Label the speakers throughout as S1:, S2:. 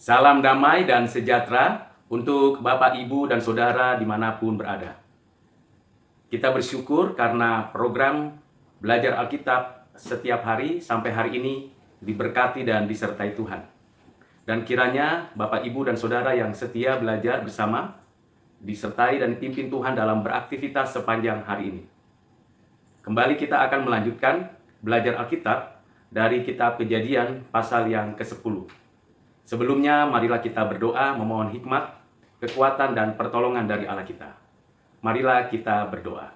S1: Salam damai dan sejahtera untuk Bapak, Ibu, dan Saudara dimanapun berada. Kita bersyukur karena program Belajar Alkitab setiap hari sampai hari ini diberkati dan disertai Tuhan. Dan kiranya Bapak, Ibu, dan Saudara yang setia belajar bersama, disertai dan dipimpin Tuhan dalam beraktivitas sepanjang hari ini. Kembali kita akan melanjutkan belajar Alkitab dari kitab Kejadian pasal yang ke-10. Sebelumnya, marilah kita berdoa memohon hikmat, kekuatan, dan pertolongan dari Allah kita. Marilah kita berdoa.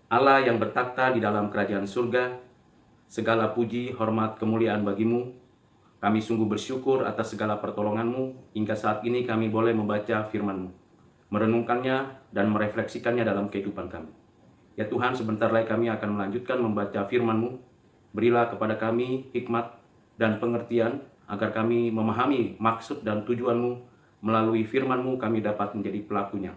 S1: Allah yang bertakhta di dalam kerajaan surga, segala puji, hormat, kemuliaan bagimu. Kami sungguh bersyukur atas segala pertolonganmu, hingga saat ini kami boleh membaca firman-Mu, merenungkannya dan merefleksikannya dalam kehidupan kami. Ya Tuhan, sebentar lagi kami akan melanjutkan membaca firman-Mu. Berilah kepada kami hikmat dan pengertian, agar kami memahami maksud dan tujuan-Mu. Melalui firman-Mu kami dapat menjadi pelakunya.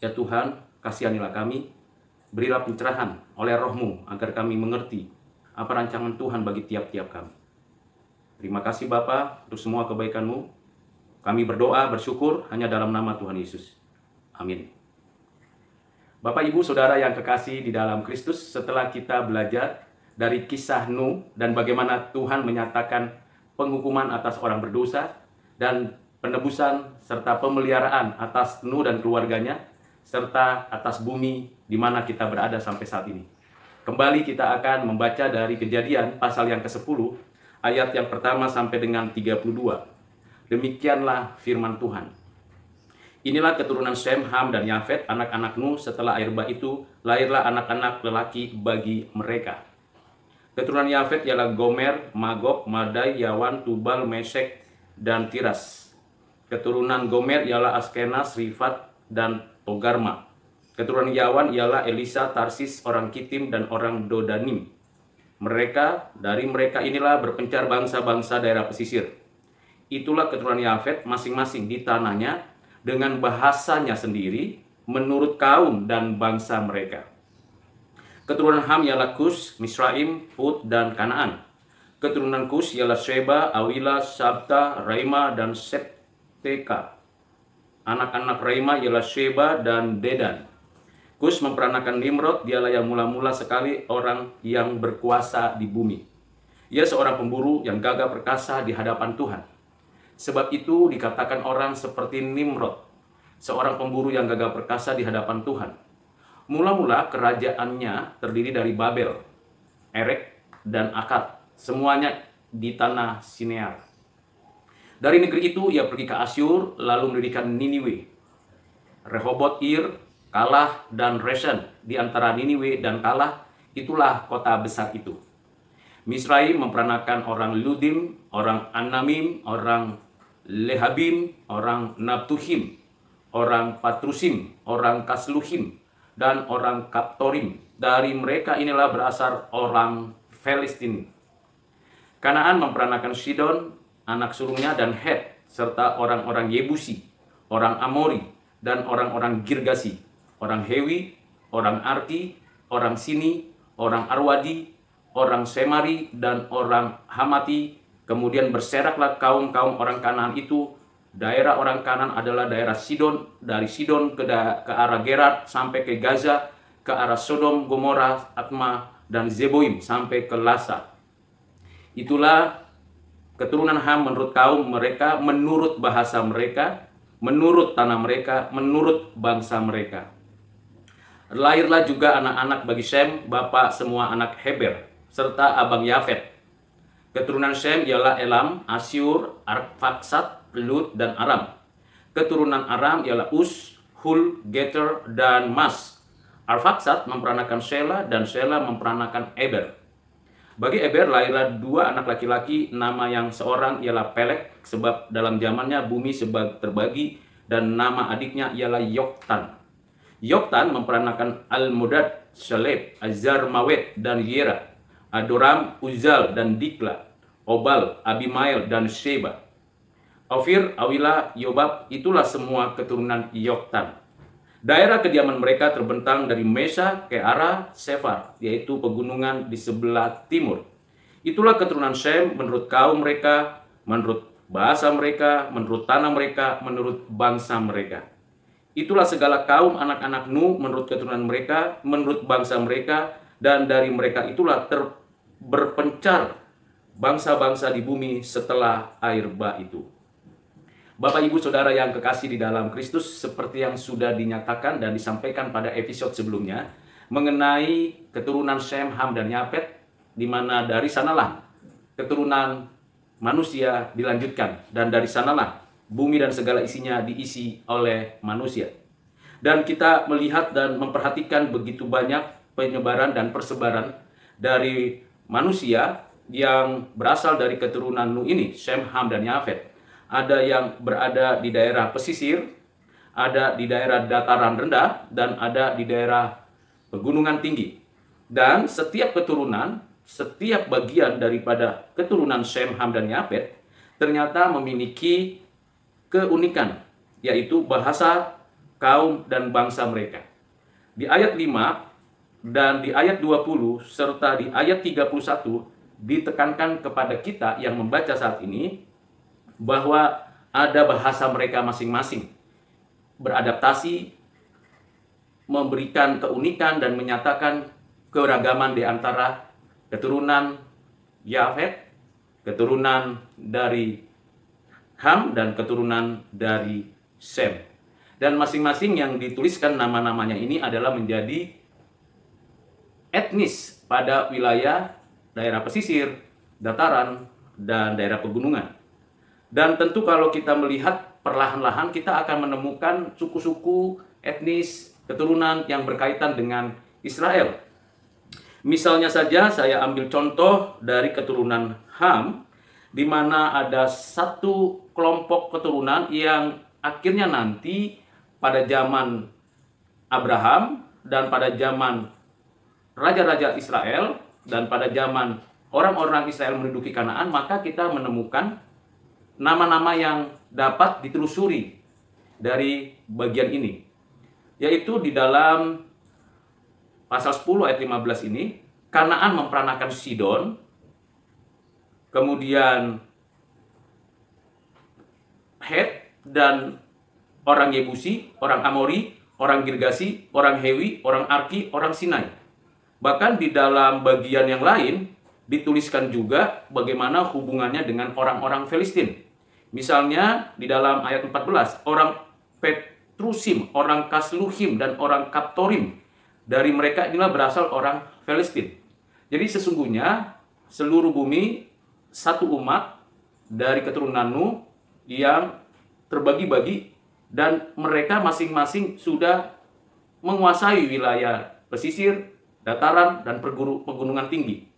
S1: Ya Tuhan, kasihanilah kami, berilah pencerahan oleh Roh-Mu, agar kami mengerti apa rancangan Tuhan bagi tiap-tiap kami. Terima kasih Bapa untuk semua kebaikan-Mu. Kami berdoa, bersyukur hanya dalam nama Tuhan Yesus. Amin. Bapak, Ibu, Saudara yang kekasih di dalam Kristus, setelah kita belajar dari kisah Nuh dan bagaimana Tuhan menyatakan penghukuman atas orang berdosa dan penebusan serta pemeliharaan atas Nuh dan keluarganya serta atas bumi di mana kita berada sampai saat ini. Kembali kita akan membaca dari Kejadian pasal yang ke-10 ayat yang pertama sampai dengan 32. Demikianlah firman Tuhan. Inilah keturunan Sem, Ham, dan Yafet, anak-anak Nuh. Setelah air bah itu, lahirlah anak-anak lelaki bagi mereka. Keturunan Yafet ialah Gomer, Magog, Madai, Yawan, Tubal, Mesek, dan Tiras. Keturunan Gomer ialah Askenas, Rifat, dan Togarma. Keturunan Yawan ialah Elisa, Tarsis, orang Kitim, dan orang Dodanim. Dari mereka inilah berpencar bangsa-bangsa daerah pesisir. Itulah keturunan Yafet masing-masing di tanahnya dengan bahasanya sendiri menurut kaum dan bangsa mereka. Keturunan Ham ialah Kus, Misraim, Put, dan Kanaan. Keturunan Kus ialah Sheba, Awila, Sabta, Raima, dan Septeka. Anak-anak Raima ialah Sheba dan Dedan. Kus memperanakan Nimrod, dialah yang mula-mula sekali orang yang berkuasa di bumi. Ia seorang pemburu yang gagah perkasa di hadapan Tuhan. Sebab itu dikatakan orang seperti Nimrod, seorang pemburu yang gagah perkasa di hadapan Tuhan. Mula-mula kerajaannya terdiri dari Babel, Erek, dan Akad, semuanya di tanah Sinear. Dari negeri itu ia pergi ke Asyur, lalu mendirikan Niniwe, Rehoboth Ir, Kalah, dan Resen. Di antara Niniwe dan Kalah, itulah kota besar itu. Misraim memperanakan orang Ludim, orang Anamim, orang Lehabim, orang Nabtuhim, orang Patrusim, orang Kasluhim, dan orang Kaptorim. Dari mereka inilah berasal orang Filistin. Kanaan memperanakan Sidon, anak sulungnya, dan Het, serta orang-orang Yebusi, orang Amori, dan orang-orang Girgasi, orang Hewi, orang Arki, orang Sini, orang Arwadi, orang Semari, dan orang Hamati. Kemudian berseraklah kaum-kaum orang Kanaan itu. Daerah orang Kanaan adalah daerah Sidon, dari Sidon ke arah Gerar sampai ke Gaza, ke arah Sodom, Gomora, Atma, dan Zeboim sampai ke Lasa. Itulah keturunan Ham menurut kaum mereka, menurut bahasa mereka, menurut tanah mereka, menurut bangsa mereka. Lahirlah juga anak-anak bagi Sem, bapa semua anak Heber, serta abang Yafet. Keturunan Sem ialah Elam, Asyur, Arfaksad, Lut, dan Aram. Keturunan Aram ialah Us, Hul, Geter, dan Mas. Arfaksad memperanakan Sela, dan Sela memperanakan Eber. Bagi Eber lahirlah dua anak laki-laki, nama yang seorang ialah Pelek, sebab dalam zamannya bumi terbagi, dan nama adiknya ialah Yoktan. Yoktan memperanakan Almodad, Shaleb, Azarmawet, dan Yera, Adoram, Uzal, dan Dikla, Obal, Abimael, dan Sheba. Ofir, Awila, Yobab, itulah semua keturunan Yoktan. Daerah kediaman mereka terbentang dari Mesa ke arah Sefar, yaitu pegunungan di sebelah timur. Itulah keturunan Sem menurut kaum mereka, menurut bahasa mereka, menurut tanah mereka, menurut bangsa mereka. Itulah segala kaum anak-anak Nuh menurut keturunan mereka, menurut bangsa mereka, dan dari mereka itulah berpencar bangsa-bangsa di bumi setelah air bah itu. Bapak Ibu Saudara yang kekasih di dalam Kristus, seperti yang sudah dinyatakan dan disampaikan pada episode sebelumnya mengenai keturunan Sem, Ham, dan Yafet, di mana dari sanalah keturunan manusia dilanjutkan, dan dari sanalah bumi dan segala isinya diisi oleh manusia. Dan kita melihat dan memperhatikan begitu banyak penyebaran dan persebaran dari manusia yang berasal dari keturunan Nuh ini, Sem, Ham, dan Yafet. Ada yang berada di daerah pesisir, ada di daerah dataran rendah, dan ada di daerah pegunungan tinggi. Dan setiap keturunan, setiap bagian daripada keturunan Sem, Ham, dan Yafet ternyata memiliki keunikan, yaitu bahasa, kaum, dan bangsa mereka. Di ayat 5 dan di ayat 20 serta di ayat 31 ditekankan kepada kita yang membaca saat ini bahwa ada bahasa mereka masing-masing, beradaptasi, memberikan keunikan dan menyatakan keragaman di antara keturunan Yafet, keturunan dari Ham, dan keturunan dari Sem. Dan masing-masing yang dituliskan nama-namanya ini adalah menjadi etnis pada wilayah daerah pesisir, dataran, dan daerah pegunungan. Dan tentu kalau kita melihat perlahan-lahan kita akan menemukan suku-suku, etnis, keturunan yang berkaitan dengan Israel. Misalnya saja saya ambil contoh dari keturunan Ham, di mana ada satu kelompok keturunan yang akhirnya nanti pada zaman Abraham dan pada zaman raja-raja Israel dan pada zaman orang-orang Israel menduduki Kanaan, maka kita menemukan nama-nama yang dapat ditelusuri dari bagian ini, yaitu di dalam pasal 10 ayat 15 ini, Kanaan memperanakan Sidon, kemudian Het dan orang Yebusi, orang Amori, orang Girgasi, orang Hewi, orang Arki, orang Sinai. Bahkan di dalam bagian yang lain dituliskan juga bagaimana hubungannya dengan orang-orang Filistin. Misalnya di dalam ayat 14, orang Petrusim, orang Kasluhim, dan orang Kaptorim. Dari mereka inilah berasal orang Filistin. Jadi sesungguhnya seluruh bumi satu umat dari keturunan Nuh yang terbagi-bagi, dan mereka masing-masing sudah menguasai wilayah pesisir, dataran, dan pegunungan tinggi.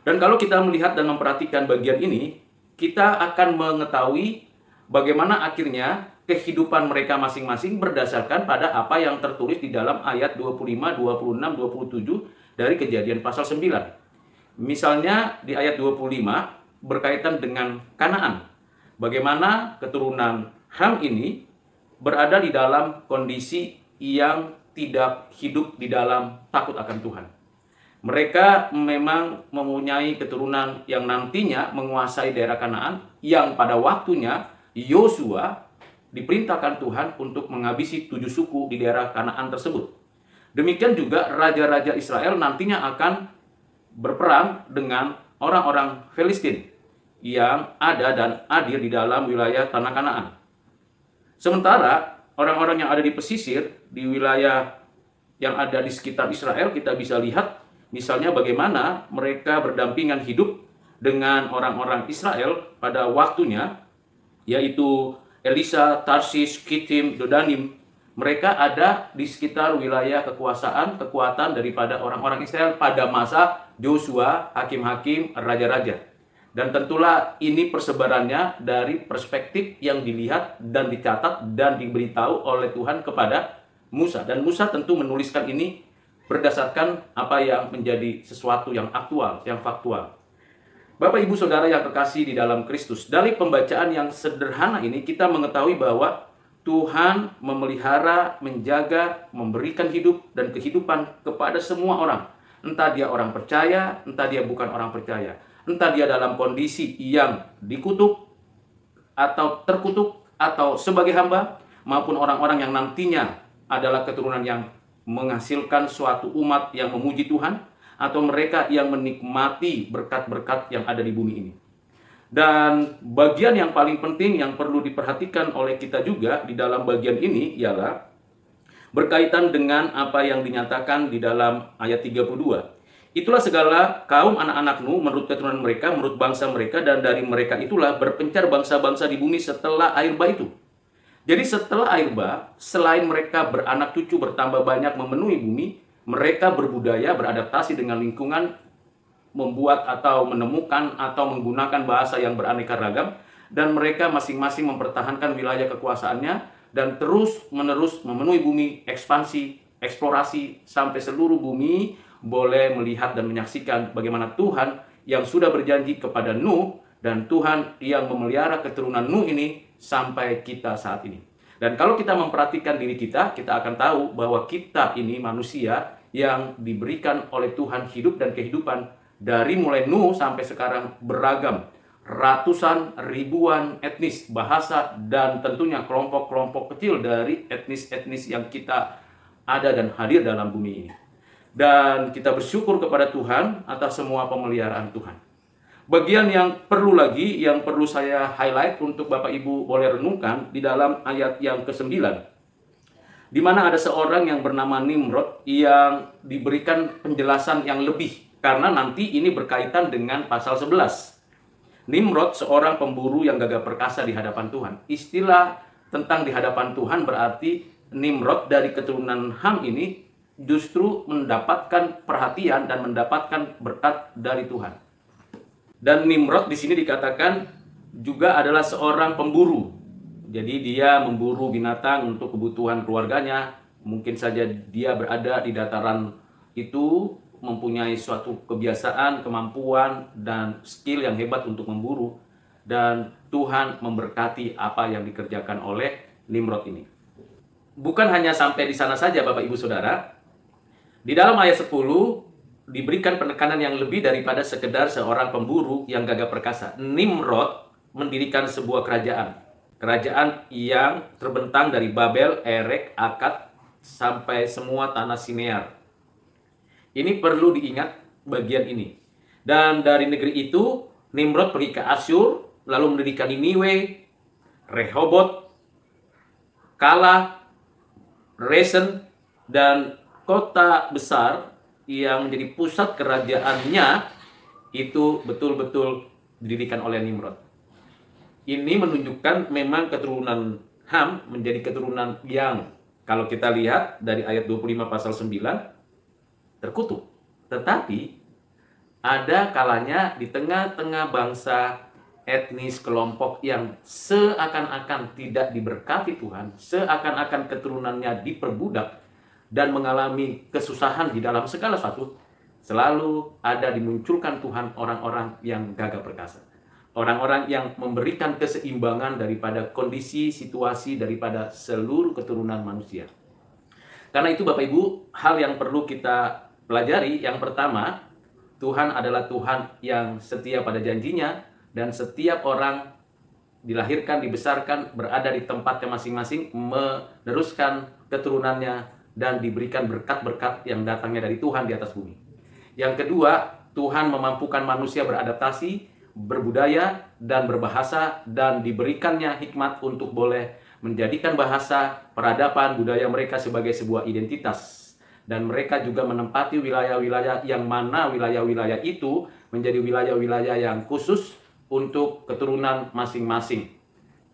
S1: Dan kalau kita melihat dan memperhatikan bagian ini, kita akan mengetahui bagaimana akhirnya kehidupan mereka masing-masing berdasarkan pada apa yang tertulis di dalam ayat 25, 26, 27 dari Kejadian pasal 9. Misalnya di ayat 25 berkaitan dengan Kanaan. Bagaimana keturunan Ham ini berada di dalam kondisi yang tidak hidup di dalam takut akan Tuhan. Mereka memang mempunyai keturunan yang nantinya menguasai daerah Kanaan, yang pada waktunya Yosua diperintahkan Tuhan untuk menghabisi 7 suku di daerah Kanaan tersebut. Demikian juga raja-raja Israel nantinya akan berperang dengan orang-orang Filistin yang ada dan hadir di dalam wilayah tanah Kanaan. Sementara orang-orang yang ada di pesisir, di wilayah yang ada di sekitar Israel, kita bisa lihat misalnya bagaimana mereka berdampingan hidup dengan orang-orang Israel pada waktunya, yaitu Elisa, Tarsis, Kitim, Dodanim. Mereka ada di sekitar wilayah kekuatan daripada orang-orang Israel pada masa Yosua, hakim-hakim, raja-raja. Dan tentulah ini persebarannya dari perspektif yang dilihat dan dicatat dan diberitahu oleh Tuhan kepada Musa. Dan Musa tentu menuliskan ini berdasarkan apa yang menjadi sesuatu yang aktual, yang faktual. Bapak, Ibu, Saudara yang kekasih di dalam Kristus, dari pembacaan yang sederhana ini kita mengetahui bahwa Tuhan memelihara, menjaga, memberikan hidup dan kehidupan kepada semua orang. Entah dia orang percaya, entah dia bukan orang percaya. Entah dia dalam kondisi yang dikutuk, atau terkutuk atau sebagai hamba, maupun orang-orang yang nantinya adalah keturunan yang menghasilkan suatu umat yang memuji Tuhan, atau mereka yang menikmati berkat-berkat yang ada di bumi ini. Dan bagian yang paling penting yang perlu diperhatikan oleh kita juga di dalam bagian ini ialah berkaitan dengan apa yang dinyatakan di dalam ayat 32. Itulah segala kaum anak-anak Nuh menurut keturunan mereka, menurut bangsa mereka, dan dari mereka itulah berpencar bangsa-bangsa di bumi setelah air bah itu. Jadi setelah air bah, selain mereka beranak cucu bertambah banyak memenuhi bumi, mereka berbudaya, beradaptasi dengan lingkungan, membuat atau menemukan atau menggunakan bahasa yang beraneka ragam, dan mereka masing-masing mempertahankan wilayah kekuasaannya dan terus-menerus memenuhi bumi, ekspansi, eksplorasi, sampai seluruh bumi boleh melihat dan menyaksikan bagaimana Tuhan yang sudah berjanji kepada Nuh, dan Tuhan yang memelihara keturunan Nuh ini sampai kita saat ini. Dan kalau kita memperhatikan diri kita, kita akan tahu bahwa kita ini manusia yang diberikan oleh Tuhan hidup dan kehidupan. Dari mulai Nuh sampai sekarang beragam, ratusan, ribuan etnis, bahasa, dan tentunya kelompok-kelompok kecil dari etnis-etnis yang kita ada dan hadir dalam bumi ini. Dan kita bersyukur kepada Tuhan atas semua pemeliharaan Tuhan. Bagian yang perlu saya highlight untuk Bapak Ibu boleh renungkan di dalam ayat yang ke-9. Di mana ada seorang yang bernama Nimrod yang diberikan penjelasan yang lebih, karena nanti ini berkaitan dengan pasal 11. Nimrod seorang pemburu yang gagah perkasa di hadapan Tuhan. Istilah tentang di hadapan Tuhan berarti Nimrod dari keturunan Ham ini justru mendapatkan perhatian dan mendapatkan berkat dari Tuhan. Dan Nimrod di sini dikatakan juga adalah seorang pemburu. Jadi dia memburu binatang untuk kebutuhan keluarganya. Mungkin saja dia berada di dataran itu, mempunyai suatu kebiasaan, kemampuan, dan skill yang hebat untuk memburu. Dan Tuhan memberkati apa yang dikerjakan oleh Nimrod ini. Bukan hanya sampai di sana saja Bapak Ibu Saudara. Di dalam ayat 10 diberikan penekanan yang lebih daripada sekedar seorang pemburu yang gagah perkasa. Nimrod mendirikan sebuah kerajaan. Kerajaan yang terbentang dari Babel, Erek, Akkad, sampai semua tanah Sinear. Ini perlu diingat bagian ini. Dan dari negeri itu, Nimrod pergi ke Asyur, lalu mendirikan Niniwe, Rehoboth, Kala, Resen, dan kota besar yang menjadi pusat kerajaannya itu betul-betul didirikan oleh Nimrod. Ini menunjukkan memang keturunan Ham menjadi keturunan yang kalau kita lihat dari ayat 25 pasal 9 terkutuk. Tetapi ada kalanya di tengah-tengah bangsa, etnis, kelompok yang seakan-akan tidak diberkati Tuhan, seakan-akan keturunannya diperbudak dan mengalami kesusahan di dalam segala sesuatu, selalu ada dimunculkan Tuhan orang-orang yang gagah perkasa. Orang-orang yang memberikan keseimbangan daripada kondisi, situasi, daripada seluruh keturunan manusia. Karena itu Bapak Ibu, hal yang perlu kita pelajari, yang pertama, Tuhan adalah Tuhan yang setia pada janjinya, dan setiap orang dilahirkan, dibesarkan, berada di tempatnya masing-masing, meneruskan keturunannya, dan diberikan berkat-berkat yang datangnya dari Tuhan di atas bumi. Yang kedua, Tuhan memampukan manusia beradaptasi, berbudaya, dan berbahasa, dan diberikannya hikmat untuk boleh menjadikan bahasa, peradaban, budaya mereka sebagai sebuah identitas. Dan mereka juga menempati wilayah-wilayah yang mana wilayah-wilayah itu menjadi wilayah-wilayah yang khusus untuk keturunan masing-masing.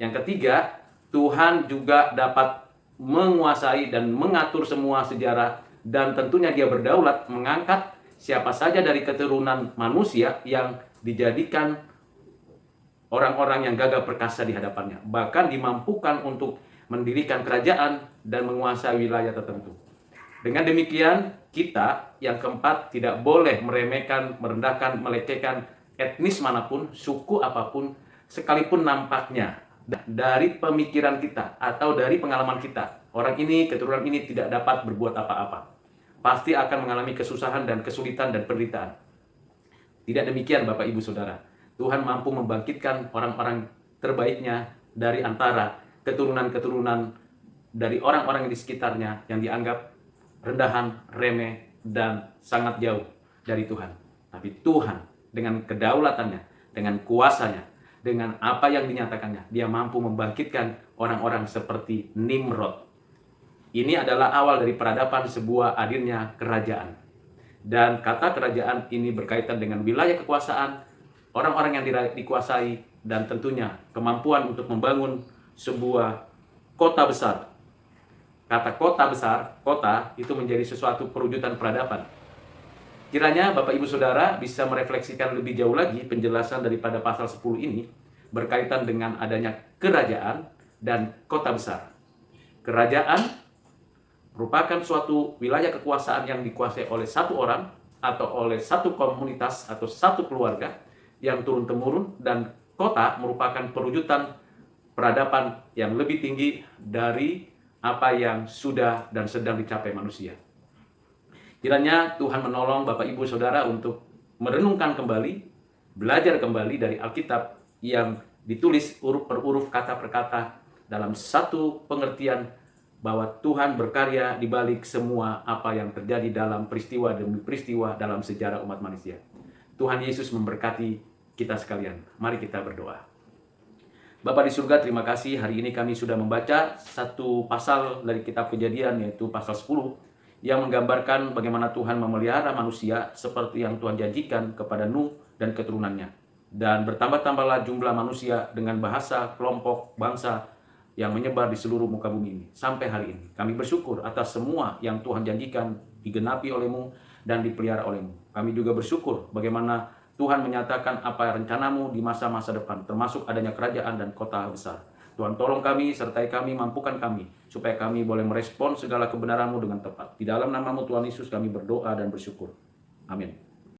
S1: Yang ketiga, Tuhan juga dapat menguasai dan mengatur semua sejarah, dan tentunya dia berdaulat mengangkat siapa saja dari keturunan manusia yang dijadikan orang-orang yang gagah perkasa di hadapannya, bahkan dimampukan untuk mendirikan kerajaan dan menguasai wilayah tertentu. Dengan demikian, kita yang keempat tidak boleh meremehkan, merendahkan, melecehkan etnis manapun, suku apapun, sekalipun nampaknya dari pemikiran kita atau dari pengalaman kita, orang ini, keturunan ini tidak dapat berbuat apa-apa. Pasti akan mengalami kesusahan dan kesulitan dan penderitaan. Tidak demikian Bapak Ibu Saudara. Tuhan mampu membangkitkan orang-orang terbaiknya dari antara keturunan-keturunan dari orang-orang yang di sekitarnya yang dianggap rendahan, remeh, dan sangat jauh dari Tuhan. Tapi Tuhan dengan kedaulatannya, dengan kuasanya, dengan apa yang dinyatakannya, dia mampu membangkitkan orang-orang seperti Nimrod. Ini adalah awal dari peradaban sebuah hadirnya kerajaan. Dan kata kerajaan ini berkaitan dengan wilayah kekuasaan, orang-orang yang dikuasai, dan tentunya kemampuan untuk membangun sebuah kota besar. Kata kota besar, kota itu menjadi sesuatu perwujudan peradaban. Kiranya Bapak Ibu Saudara bisa merefleksikan lebih jauh lagi penjelasan daripada pasal 10 ini berkaitan dengan adanya kerajaan dan kota besar. Kerajaan merupakan suatu wilayah kekuasaan yang dikuasai oleh satu orang atau oleh satu komunitas atau satu keluarga yang turun-temurun, dan kota merupakan perwujudan peradaban yang lebih tinggi dari apa yang sudah dan sedang dicapai manusia. Kiranya Tuhan menolong Bapak Ibu Saudara untuk merenungkan kembali, belajar kembali dari Alkitab yang ditulis huruf per huruf, kata per kata, dalam satu pengertian bahwa Tuhan berkarya di balik semua apa yang terjadi dalam peristiwa demi peristiwa dalam sejarah umat manusia. Tuhan Yesus memberkati kita sekalian. Mari kita berdoa. Bapa di surga, terima kasih hari ini kami sudah membaca satu pasal dari kitab Kejadian, yaitu pasal 10, yang menggambarkan bagaimana Tuhan memelihara manusia seperti yang Tuhan janjikan kepada Nuh dan keturunannya. Dan bertambah-tambahlah jumlah manusia dengan bahasa, kelompok, bangsa yang menyebar di seluruh muka bumi ini. Sampai hari ini kami bersyukur atas semua yang Tuhan janjikan digenapi oleh-Mu dan dipelihara oleh-Mu. Kami juga bersyukur bagaimana Tuhan menyatakan apa rencanamu di masa-masa depan, termasuk adanya kerajaan dan kota besar. Tuhan tolong kami, sertai kami, mampukan kami, supaya kami boleh merespon segala kebenaran-Mu dengan tepat. Di dalam nama-Mu Tuhan Yesus kami berdoa dan bersyukur. Amin.